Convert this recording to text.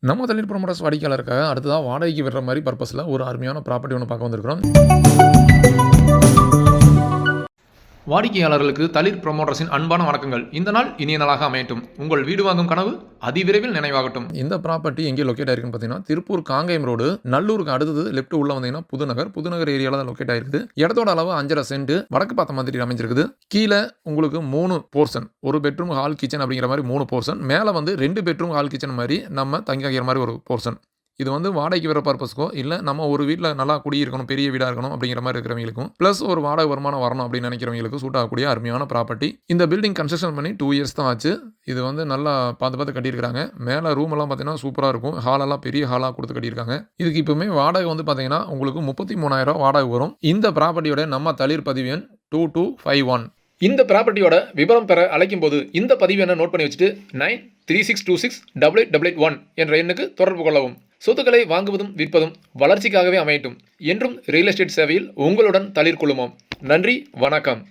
நம்ம தண்ணீர் ப்ரொமோட்டர்ஸ் வாடிக்கையாளருக்காக அடுத்ததாக வாடகைக்கு விடுற மாதிரி பர்பஸில் ஒரு அருமையான ப்ராப்பர்ட்டி ஒன்று பார்க்க வந்திருக்கிறோம். வாடிக்கையாளர்களுக்கு தளிர் ப்ரொமோட்டர்ஸின் அன்பான வணக்கங்கள். இந்த நாள் இனிய நாளாக அமையட்டும். உங்கள் வீடு வாங்கும் கனவு அதிவிரைவில் நினைவாகட்டும். இந்த ப்ராப்பர்ட்டி எங்கே லொக்கேட் ஆயிருக்குன்னு பார்த்தீங்கன்னா, திருப்பூர் காங்கேயம் ரோடு, நல்லூருக்கு அடுத்தது லெஃப்ட் உள்ள வந்தீங்கன்னா புதுநகர் ஏரியாவில் தான் லொக்கேட் ஆயிருக்கு. இடத்தோட அளவு 5.5 சென்ட், வடக்கு பார்த்த மாதிரி அமைஞ்சிருக்குது. கீழே உங்களுக்கு 3 போர்ஷன், ஒரு பெட்ரூம் ஹால் கிச்சன் அப்படிங்கிற மாதிரி 3 போர்ஷன், மேலே வந்து 2 பெட்ரூம் ஹால் கிச்சன் மாதிரி நம்ம தங்கி வைக்கிற மாதிரி ஒரு போர்ஷன். இது வந்து வாடகைக்கு வர பர்பஸ்க்கோ இல்லை நம்ம ஒரு வீட்டில் நல்லா குடியிருக்கணும், பெரிய வீடாக இருக்கணும் அப்படிங்கிற மாதிரி இருக்கிறவங்களுக்கும் ப்ளஸ் ஒரு வாடகை வருமானம் வரணும் அப்படின்னு நினைக்கிறவங்களுக்கு சூட் ஆகக்கூடிய அருமையான ப்ராப்பர்ட்டி. இந்த பில்டிங் கன்ஸ்ட்ரக்ஷன் பண்ணி 2 இயர்ஸ் தான் ஆச்சு. இது வந்து நல்லா பார்த்து கட்டியிருக்காங்க. மேலே ரூம் எல்லாம் பார்த்தீங்கன்னா சூப்பராக இருக்கும். ஹாலெல்லாம் பெரிய ஹாலாக கொடுத்து கட்டியிருக்காங்க. இதுக்கு இப்போவுமே வாடகை வந்து பார்த்தீங்கன்னா உங்களுக்கு 33,000 வாடகை வரும். இந்த ப்ராப்பர்ட்டியோட நம்ம தளிர் பதிவு எண் 2251. இந்த ப்ராப்பர்ட்டியோட விவரம் பெற அழைக்கும் போது இந்த பதிவு என்ன நோட் பண்ணி வச்சுட்டு 9362688881 என்ற எண்ணுக்கு தொடர்பு கொள்ளவும். சொத்துக்களை வாங்குவதும் விற்பதும் வளர்ச்சிக்காகவே அமையட்டும். என்றும் ரியல் எஸ்டேட் சேவையில் உங்களுடன் தளிர் குழுமம். நன்றி, வணக்கம்.